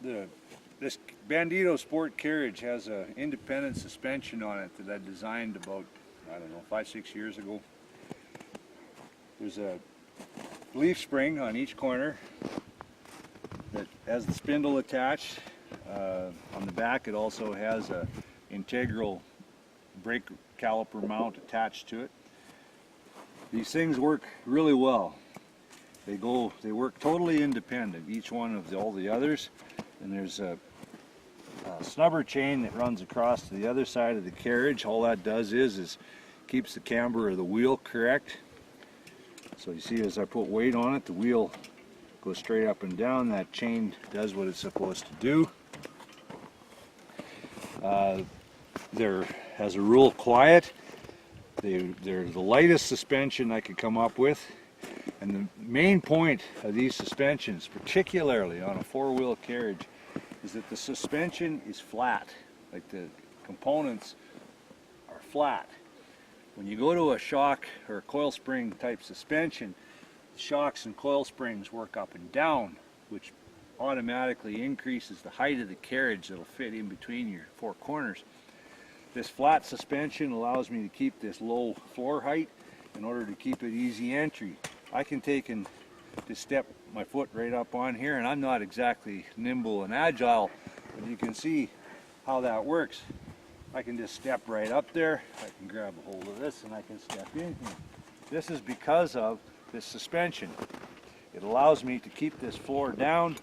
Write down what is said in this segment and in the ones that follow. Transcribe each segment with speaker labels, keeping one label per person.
Speaker 1: This Bandito Sport carriage has an independent suspension on it that I designed about, I don't know, 5-6 years ago. There's a leaf spring on each corner that has the spindle attached. On the back it also has a integral brake caliper mount attached to it. These things work really well. They work totally independent, each one of all the others. And there's a snubber chain that runs across to the other side of the carriage. All that does is keeps the camber of the wheel correct. So you see, as I put weight on it, the wheel goes straight up and down. That chain does what it's supposed to do. They're, as a rule, quiet. They're the lightest suspension I could come up with. And the main point of these suspensions, particularly on a four-wheel carriage, is that the suspension is flat. Like, the components are flat. When you go to a shock or a coil spring type suspension, shocks and coil springs work up and down, which automatically increases the height of the carriage that'll fit in between your four corners. This flat suspension allows me to keep this low floor height in order to keep it easy entry. I can take and just step my foot right up on here, and I'm not exactly nimble and agile, but you can see how that works. I can just step right up there, I can grab a hold of this, and I can step in here. This is because of this suspension. It allows me to keep this floor down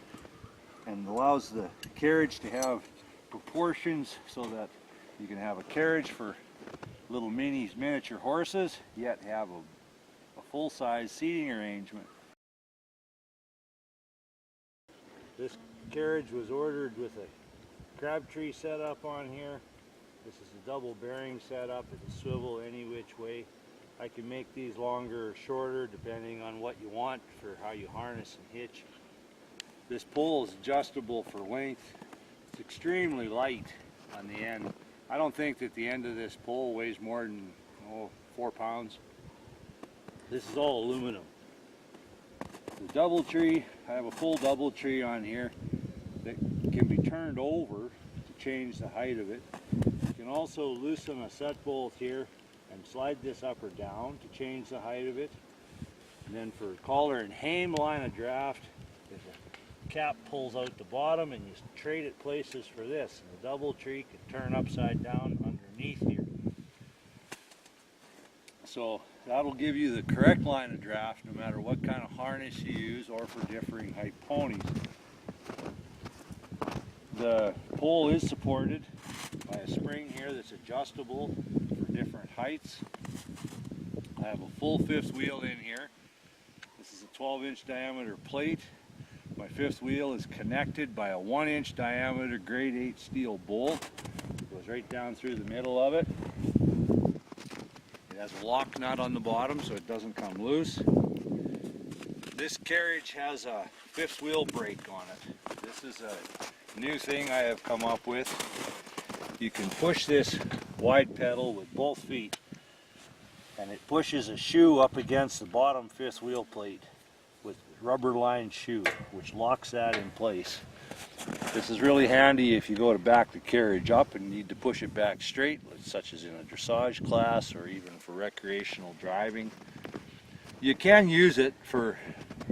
Speaker 1: and allows the carriage to have proportions so that you can have a carriage for little miniature horses, yet have a full-size seating arrangement. This carriage was ordered with a crabtree setup on here. This is a double bearing setup. It's a swivel any which way. I can make these longer or shorter depending on what you want for how you harness and hitch. This pole is adjustable for length. It's extremely light on the end. I don't think that the end of this pole weighs more than 4 pounds. This is all aluminum. The double tree, I have a full double tree on here that can be turned over to change the height of it. You can also loosen a set bolt here and slide this up or down to change the height of it. And then for collar and hame line of draft, there's a cap pulls out the bottom and you trade it places for this. And the double tree can turn upside down underneath here. So that'll give you the correct line of draft no matter what kind of harness you use or for differing height ponies. The pole is supported by a spring here that's adjustable for different heights. I have a full fifth wheel in here. This is a 12-inch diameter plate. My fifth wheel is connected by a 1-inch diameter grade 8 steel bolt. It goes right down through the middle of it. It has a lock nut on the bottom so it doesn't come loose. This carriage has a fifth wheel brake on it. This is a new thing I have come up with. You can push this wide pedal with both feet and it pushes a shoe up against the bottom fifth wheel plate with rubber lined shoe, which locks that in place. This is really handy if you go to back the carriage up and need to push it back straight, such as in a dressage class or even for recreational driving. You can use it for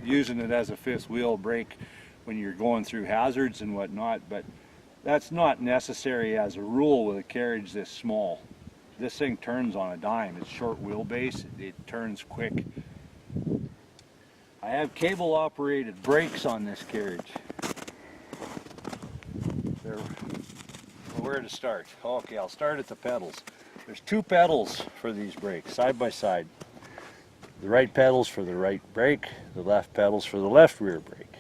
Speaker 1: using it as a fifth wheel brake when you're going through hazards and whatnot, but that's not necessary as a rule with a carriage this small. This thing turns on a dime. It's short wheelbase, it turns quick. I have cable operated brakes on this carriage. Where to start? Okay, I'll start at the pedals. There's 2 pedals for these brakes, side by side. The right pedals for the right brake, the left pedals for the left rear brake.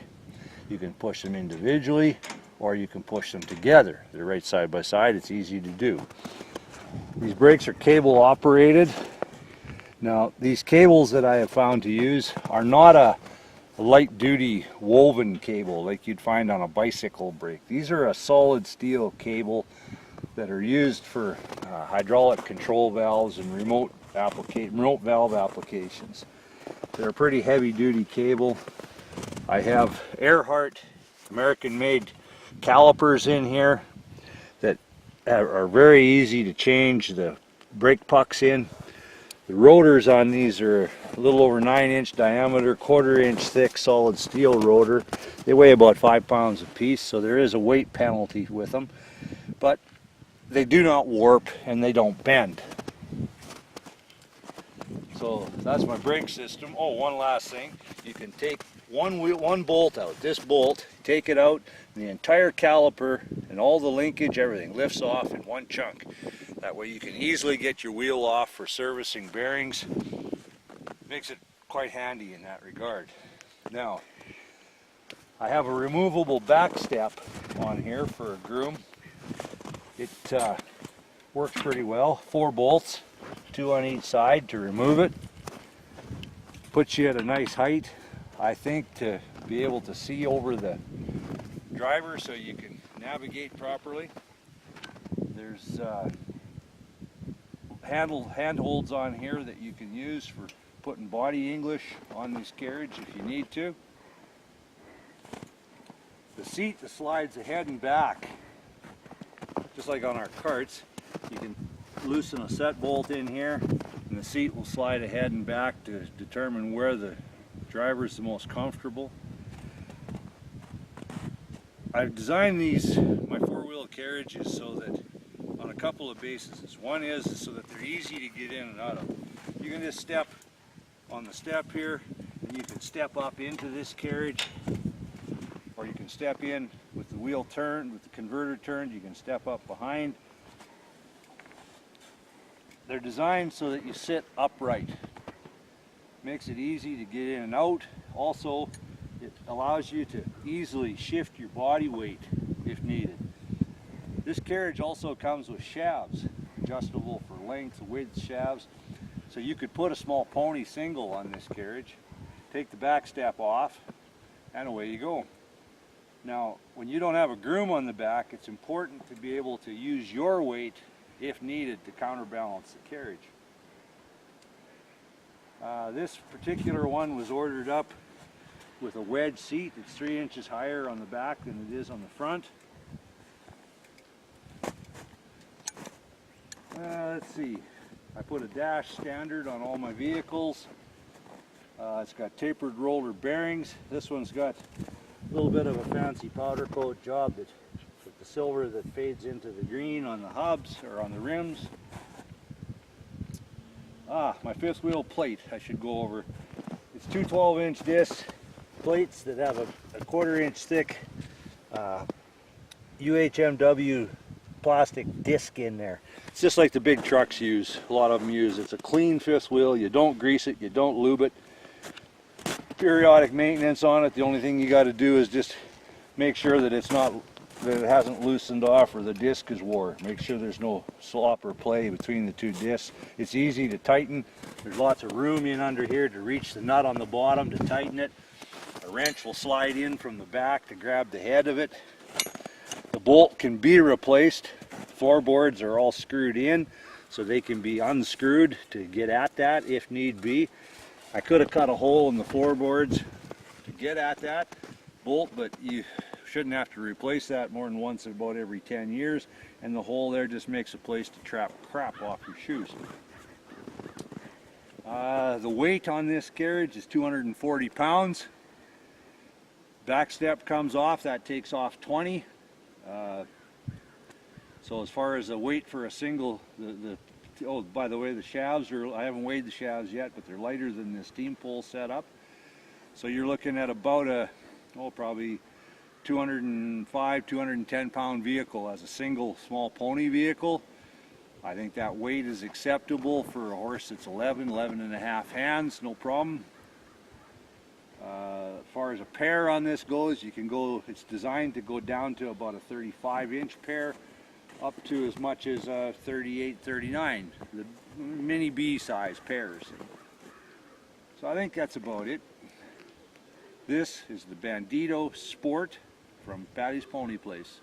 Speaker 1: You can push them individually or you can push them together. They're right side by side, it's easy to do. These brakes are cable operated. Now, these cables that I have found to use are not a light duty woven cable like you'd find on a bicycle brake. These are a solid steel cable that are used for hydraulic control valves and remote valve applications. They're a pretty heavy duty cable. I have Earhart American made calipers in here that are very easy to change the brake pucks in. The rotors on these are a little over 9-inch diameter, 1/4 inch thick solid steel rotor. They weigh about 5 pounds a piece, so there is a weight penalty with them. But they do not warp and they don't bend. So that's my brake system. Oh, one last thing. You can take one bolt out. This bolt, take it out, and the entire caliper and all the linkage, everything lifts off in one chunk. That way you can easily get your wheel off for servicing bearings. Makes it quite handy in that regard. Now, I have a removable back step on here for a groom. It works pretty well. 4 bolts, 2 on each side to remove it. Puts you at a nice height, I think, to be able to see over the driver so you can navigate properly. There's handholds on here that you can use for putting body English on this carriage if you need to. The seat that slides ahead and back, just like on our carts. You can loosen a set bolt in here and the seat will slide ahead and back to determine where the driver is the most comfortable. I've designed these, my 4-wheel carriages, so that on a couple of bases. One is so that they're easy to get in and out of. You can just step on the step here and you can step up into this carriage, or you can step in with the wheel turned, with the converter turned, you can step up behind. They're designed so that you sit upright. Makes it easy to get in and out. Also, it allows you to easily shift your body weight if needed. This carriage also comes with shafts, adjustable for length, width shafts. So you could put a small pony single on this carriage, take the back step off, and away you go. Now, when you don't have a groom on the back, it's important to be able to use your weight, if needed, to counterbalance the carriage. This particular one was ordered up with a wedge seat. It's 3 inches higher on the back than it is on the front. Let's see, I put a dash standard on all my vehicles. It's got tapered roller bearings. This one's got a little bit of a fancy powder coat job with the silver that fades into the green on the hubs or on the rims. My 5th wheel plate I should go over. It's 2 12-inch disc plates that have a 1/4 inch thick UHMW plastic disc in there. It's just like the big trucks use, a lot of them use. It's a clean 5th wheel. You don't grease it, you don't lube it. Periodic maintenance on it. The only thing you got to do is just make sure that it hasn't loosened off or the disc is wore. Make sure there's no slop or play between the 2 discs. It's easy to tighten. There's lots of room in under here to reach the nut on the bottom to tighten it. A wrench will slide in from the back to grab the head of it. The bolt can be replaced. Floorboards are all screwed in, so they can be unscrewed to get at that if need be. I could have cut a hole in the floorboards to get at that bolt, but you shouldn't have to replace that more than once about every 10 years, and the hole there just makes a place to trap crap off your shoes. The weight on this carriage is 240 pounds. Back step comes off, that takes off 20. So as far as the weight for a single, oh, by the way, the shafts are, I haven't weighed the shafts yet, but they're lighter than the steam pole setup. So you're looking at about probably 205, 210 pound vehicle as a single small pony vehicle. I think that weight is acceptable for a horse that's 11 and a half hands, no problem. As far as a pair on this goes, you can go, it's designed to go down to about a 35-inch pair, up to as much as 38, 39, the mini B size pairs. So I think that's about it. This is the Bandito Sport from Patty's Pony Place.